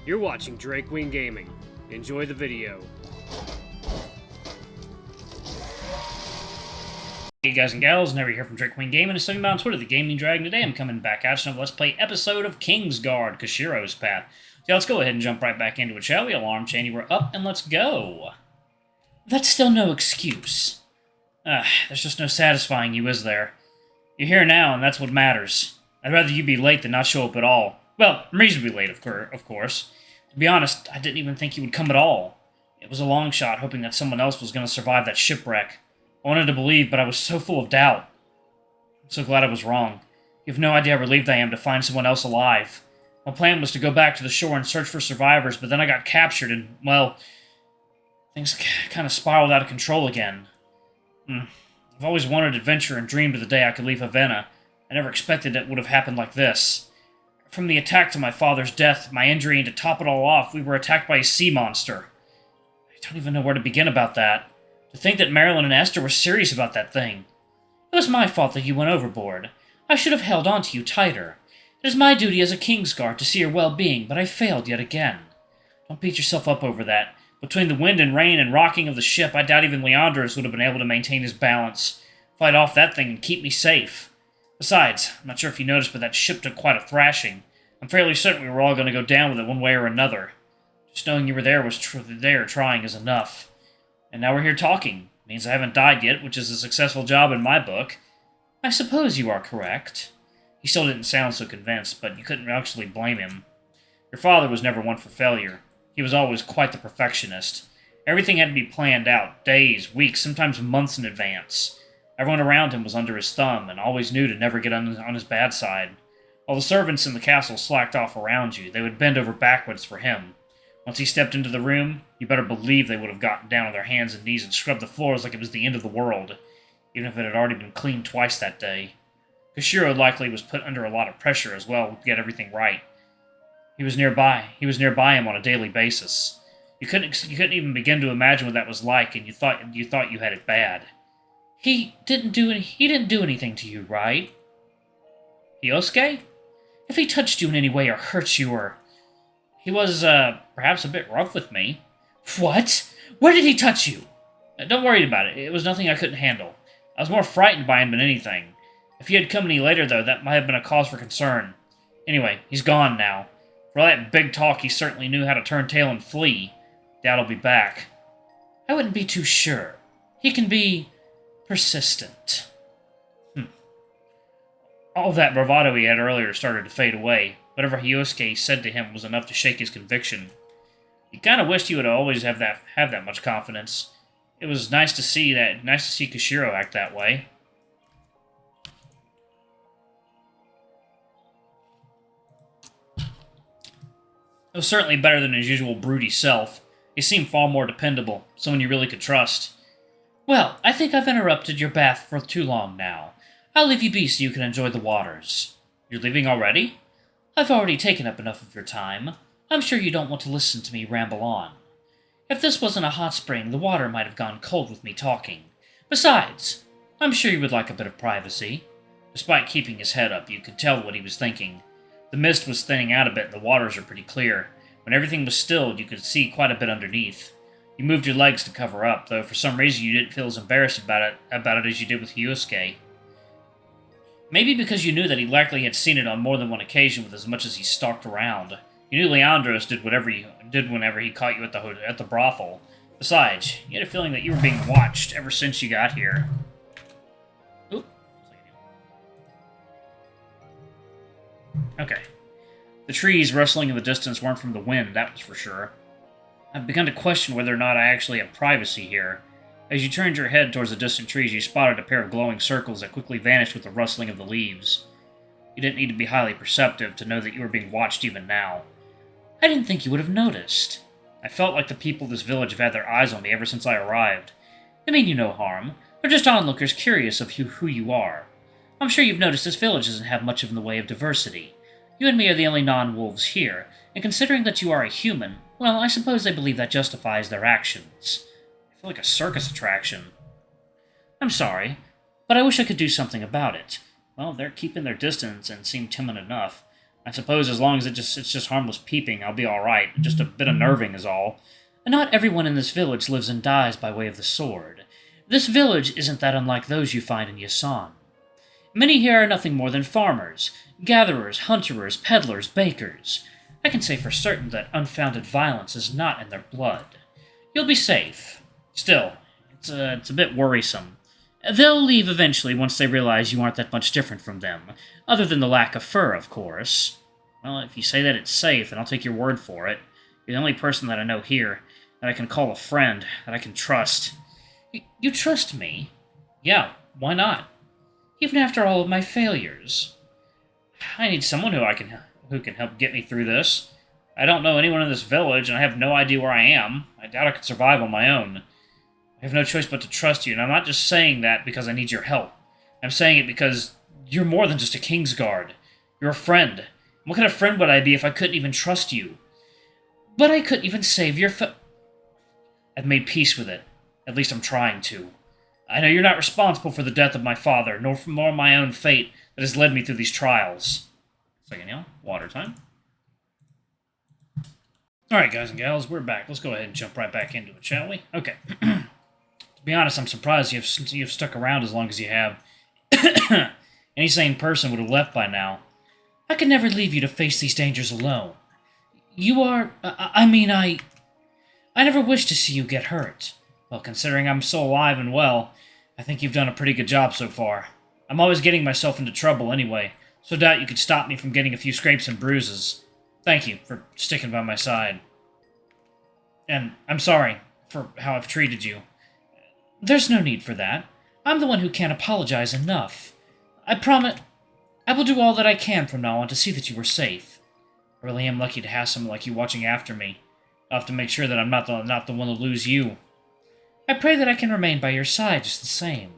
You're watching Drake Wing Gaming. Enjoy the video. Hey guys and gals, Never here from Drake Wing Gaming, and something about on Twitter, the Gaming Dragon. Today I'm coming back at you with a Let's Play episode of Kingsguard, Koshiro's Path. So let's go ahead and jump right back into it, shall we? Alarm chain, we're up, and let's go. That's still no excuse. There's just no satisfying you, is there? You're here now, and that's what matters. I'd rather you be late than not show up at all. Well, reasonably late, of course. To be honest, I didn't even think you would come at all. It was a long shot, hoping that someone else was going to survive that shipwreck. I wanted to believe, but I was so full of doubt. I'm so glad I was wrong. You have no idea how relieved I am to find someone else alive. My plan was to go back to the shore and search for survivors, but then I got captured and, well, things kind of spiraled out of control again. I've always wanted adventure and dreamed of the day I could leave Havana. I never expected it would have happened like this. From the attack to my father's death, my injury, and to top it all off, we were attacked by a sea monster. I don't even know where to begin about that. To think that Marilyn and Esther were serious about that thing. It was my fault that you went overboard. I should have held on to you tighter. It is my duty as a Kingsguard to see your well-being, but I failed yet again. Don't beat yourself up over that. Between the wind and rain and rocking of the ship, I doubt even Leandros would have been able to maintain his balance, fight off that thing, and keep me safe. Besides, I'm not sure if you noticed, but that ship took quite a thrashing. I'm fairly certain we were all going to go down with it one way or another. Just knowing you were there was trying is enough. And now we're here talking. It means I haven't died yet, which is a successful job in my book. I suppose you are correct. He still didn't sound so convinced, but you couldn't actually blame him. Your father was never one for failure. He was always quite the perfectionist. Everything had to be planned out, days, weeks, sometimes months in advance. Everyone around him was under his thumb, and always knew to never get on his bad side. While the servants in the castle slacked off around you, they would bend over backwards for him. Once he stepped into the room, you better believe they would have gotten down on their hands and knees and scrubbed the floors like it was the end of the world, even if it had already been cleaned twice that day. Koshiro likely was put under a lot of pressure as well to get everything right. He was nearby him on a daily basis. You couldn't even begin to imagine what that was like, and you thought you had it bad. He didn't do anything to you, right? Yosuke? If he touched you in any way or hurt you or... He was, perhaps a bit rough with me. What? Where did he touch you? Don't worry about it. It was nothing I couldn't handle. I was more frightened by him than anything. If he had come any later, though, that might have been a cause for concern. Anyway, he's gone now. For all that big talk, he certainly knew how to turn tail and flee. Doubt he'll be back. I wouldn't be too sure. He can be... persistent. All that bravado he had earlier started to fade away. Whatever Yosuke said to him was enough to shake his conviction. He kind of wished he would always have that much confidence. It was nice to see Koshiro act that way. It was certainly better than his usual broody self. He seemed far more dependable, someone you really could trust. Well, I think I've interrupted your bath for too long now. I'll leave you be so you can enjoy the waters. You're leaving already? I've already taken up enough of your time. I'm sure you don't want to listen to me ramble on. If this wasn't a hot spring, the water might have gone cold with me talking. Besides, I'm sure you would like a bit of privacy. Despite keeping his head up, you could tell what he was thinking. The mist was thinning out a bit and the waters are pretty clear. When everything was stilled, you could see quite a bit underneath. You moved your legs to cover up, though for some reason you didn't feel as embarrassed about it as you did with Yosuke. Maybe because you knew that he likely had seen it on more than one occasion with as much as he stalked around. You knew Leandros did whatever he did whenever he caught you at the brothel. Besides, you had a feeling that you were being watched ever since you got here. Oop. Okay. The trees rustling in the distance weren't from the wind, that was for sure. I've begun to question whether or not I actually have privacy here. As you turned your head towards the distant trees, you spotted a pair of glowing circles that quickly vanished with the rustling of the leaves. You didn't need to be highly perceptive to know that you were being watched even now. I didn't think you would have noticed. I felt like the people of this village have had their eyes on me ever since I arrived. They mean you no harm. They're just onlookers curious of who you are. I'm sure you've noticed this village doesn't have much in the way of diversity. You and me are the only non-wolves here, and considering that you are a human, well, I suppose they believe that justifies their actions. I feel like a circus attraction. I'm sorry, but I wish I could do something about it. Well, they're keeping their distance and seem timid enough. I suppose as long as it's just harmless peeping, I'll be alright. Just a bit unnerving is all. Not everyone in this village lives and dies by way of the sword. This village isn't that unlike those you find in Yasan. Many here are nothing more than farmers, gatherers, hunterers, peddlers, bakers. I can say for certain that unfounded violence is not in their blood. You'll be safe. Still, it's a bit worrisome. They'll leave eventually once they realize you aren't that much different from them, other than the lack of fur, of course. Well, if you say that it's safe, then I'll take your word for it. You're the only person that I know here that I can call a friend, that I can trust. You trust me? Yeah, why not? Even after all of my failures. I need someone who can help get me through this. I don't know anyone in this village, and I have no idea where I am. I doubt I could survive on my own. I have no choice but to trust you, and I'm not just saying that because I need your help. I'm saying it because you're more than just a Kingsguard. You're a friend. What kind of friend would I be if I couldn't even trust you? But I couldn't even save your I've made peace with it. At least I'm trying to. I know you're not responsible for the death of my father, nor for my own fate that has led me through these trials. Second, y'all. Water time. Alright, guys and gals, we're back. Let's go ahead and jump right back into it, shall we? Okay. To be honest, I'm surprised you've stuck around as long as you have. Any sane person would have left by now. I could never leave you to face these dangers alone. You are... I never wish to see you get hurt. Well, considering I'm still alive and well, I think you've done a pretty good job so far. I'm always getting myself into trouble anyway, so I doubt you could stop me from getting a few scrapes and bruises. Thank you for sticking by my side. And I'm sorry for how I've treated you. There's no need for that. I'm the one who can't apologize enough. I promise I will do all that I can from now on to see that you are safe. I really am lucky to have someone like you watching after me. I'll have to make sure that I'm not the one to lose you. I pray that I can remain by your side just the same.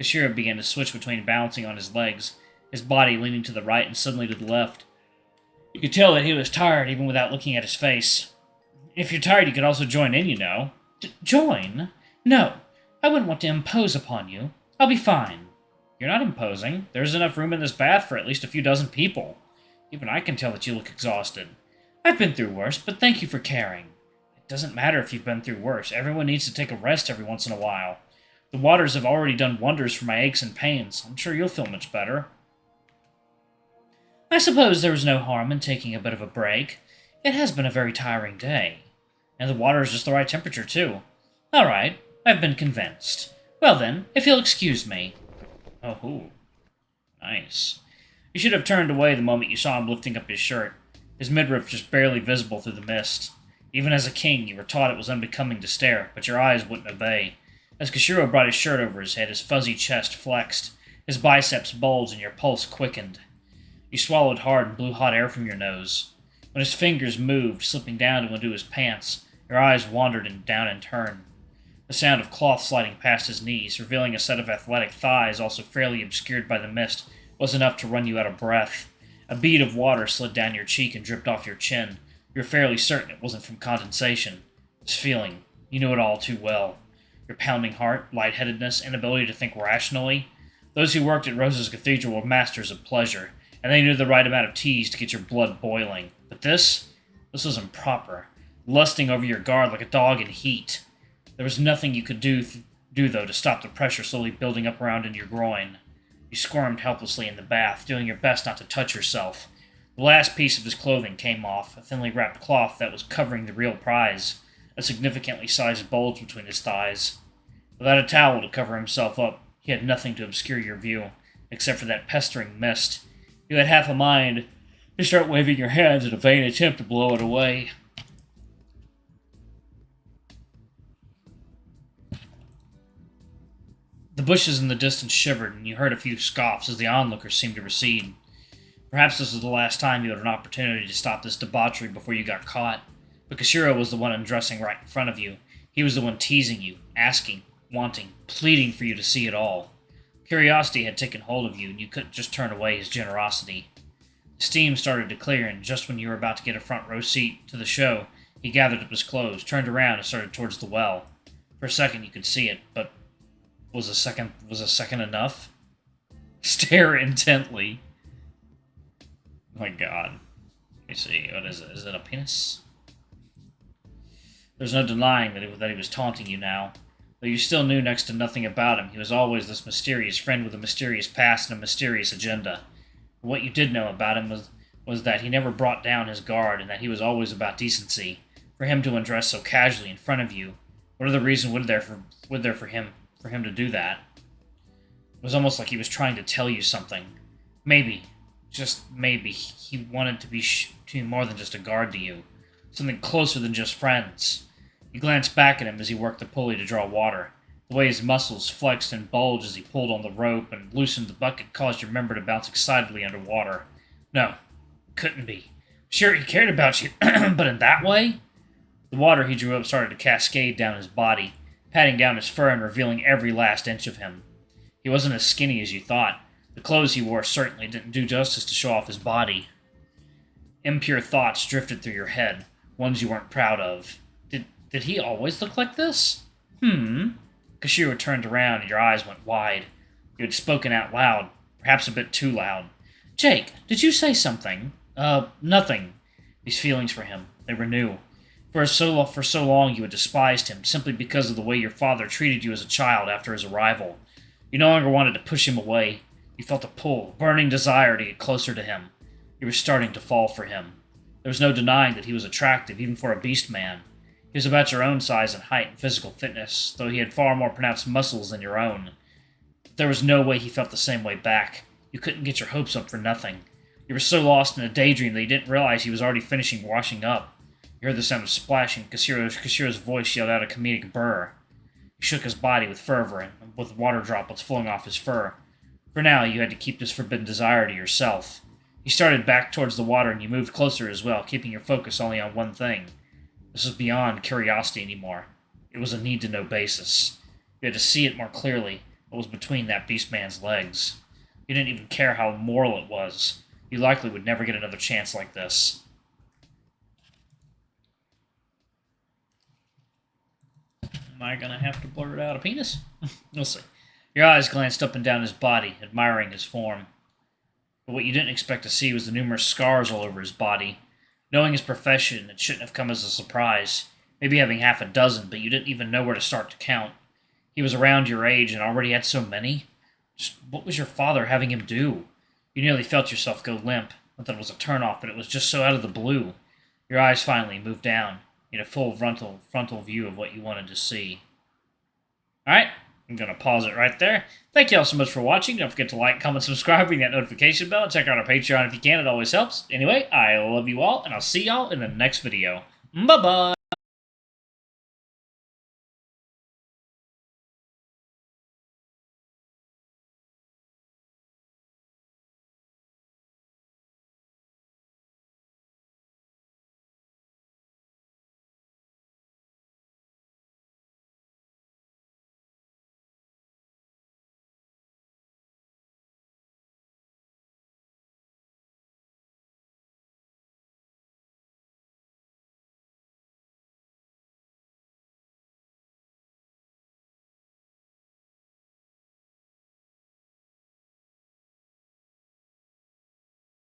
Koshiro began to switch between balancing on his legs, his body leaning to the right and suddenly to the left. You could tell that he was tired even without looking at his face. If you're tired, you could also join in, you know. Join? No. I wouldn't want to impose upon you. I'll be fine. You're not imposing. There's enough room in this bath for at least a few dozen people. Even I can tell that you look exhausted. I've been through worse, but thank you for caring. It doesn't matter if you've been through worse. Everyone needs to take a rest every once in a while. The waters have already done wonders for my aches and pains. I'm sure you'll feel much better. I suppose there was no harm in taking a bit of a break. It has been a very tiring day. And the water is just the right temperature, too. All right. I've been convinced. Well then, if you'll excuse me. Oh, nice. You should have turned away the moment you saw him lifting up his shirt, his midriff just barely visible through the mist. Even as a king, you were taught it was unbecoming to stare, but your eyes wouldn't obey. As Koshiro brought his shirt over his head, his fuzzy chest flexed, his biceps bulged, and your pulse quickened. You swallowed hard and blew hot air from your nose. When his fingers moved, slipping down to undo his pants, your eyes wandered down in turn. The sound of cloth sliding past his knees, revealing a set of athletic thighs also fairly obscured by the mist, was enough to run you out of breath. A bead of water slid down your cheek and dripped off your chin. You were fairly certain it wasn't from condensation. This feeling, you knew it all too well. Your pounding heart, lightheadedness, inability to think rationally. Those who worked at Rose's Cathedral were masters of pleasure, and they knew the right amount of tease to get your blood boiling. But this was improper, lusting over your guard like a dog in heat. There was nothing you could do, though, to stop the pressure slowly building up around in your groin. You squirmed helplessly in the bath, doing your best not to touch yourself. The last piece of his clothing came off, a thinly wrapped cloth that was covering the real prize, a significantly sized bulge between his thighs. Without a towel to cover himself up, he had nothing to obscure your view, except for that pestering mist. You had half a mind to start waving your hands in a vain attempt to blow it away. The bushes in the distance shivered, and you heard a few scoffs as the onlookers seemed to recede. Perhaps this was the last time you had an opportunity to stop this debauchery before you got caught. But Koshiro was the one undressing right in front of you. He was the one teasing you, asking, wanting, pleading for you to see it all. Curiosity had taken hold of you, and you couldn't just turn away his generosity. The steam started to clear, and just when you were about to get a front row seat to the show, he gathered up his clothes, turned around, and started towards the well. For a second you could see it, but was a second enough? Stare intently. Oh my god. Let me see. What is it? Is it a penis? There's no denying that he was taunting you now. Though you still knew next to nothing about him, he was always this mysterious friend with a mysterious past and a mysterious agenda. But what you did know about him was that he never brought down his guard and that he was always about decency. For him to undress so casually in front of you, what other reason would there for him to do that? It was almost like he was trying to tell you something. Maybe, just maybe, he wanted to be more than just a guard to you. Something closer than just friends. You glanced back at him as he worked the pulley to draw water. The way his muscles flexed and bulged as he pulled on the rope and loosened the bucket caused your member to bounce excitedly underwater. No, couldn't be. Sure, he cared about you, but in that way? The water he drew up started to cascade down his body, patting down his fur and revealing every last inch of him. He wasn't as skinny as you thought. The clothes he wore certainly didn't do justice to show off his body. Impure thoughts drifted through your head, ones you weren't proud of. Did he always look like this? Koshiro turned around and your eyes went wide. You had spoken out loud, perhaps a bit too loud. Jake, did you say something? Nothing. These feelings for him, they were new. For so long you had despised him, simply because of the way your father treated you as a child after his arrival. You no longer wanted to push him away. You felt a pull, a burning desire to get closer to him. You were starting to fall for him. There was no denying that he was attractive, even for a beast man. He was about your own size and height and physical fitness, though he had far more pronounced muscles than your own. But there was no way he felt the same way back. You couldn't get your hopes up for nothing. You were so lost in a daydream that you didn't realize he was already finishing washing up. You heard the sound of splashing. Koshiro's voice yelled out a comedic burr. He shook his body with fervor and with water droplets flowing off his fur. For now, you had to keep this forbidden desire to yourself. You started back towards the water and you moved closer as well, keeping your focus only on one thing. This was beyond curiosity anymore. It was a need-to-know basis. You had to see it more clearly, what was between that beast man's legs. You didn't even care how immoral it was. You likely would never get another chance like this. Am I gonna have to blurt out a penis? We'll see. Your eyes glanced up and down his body, admiring his form. But what you didn't expect to see was the numerous scars all over his body. Knowing his profession, it shouldn't have come as a surprise. Maybe having half a dozen, but you didn't even know where to start to count. He was around your age and already had so many. Just what was your father having him do? You nearly felt yourself go limp. Not that it was a turn-off, but it was just so out of the blue. Your eyes finally moved down, in a full frontal view of what you wanted to see. Alright, I'm going to pause it right there. Thank you all so much for watching. Don't forget to like, comment, subscribe, ring that notification bell, and check out our Patreon if you can. It always helps. Anyway, I love you all, and I'll see y'all in the next video. Bye-bye!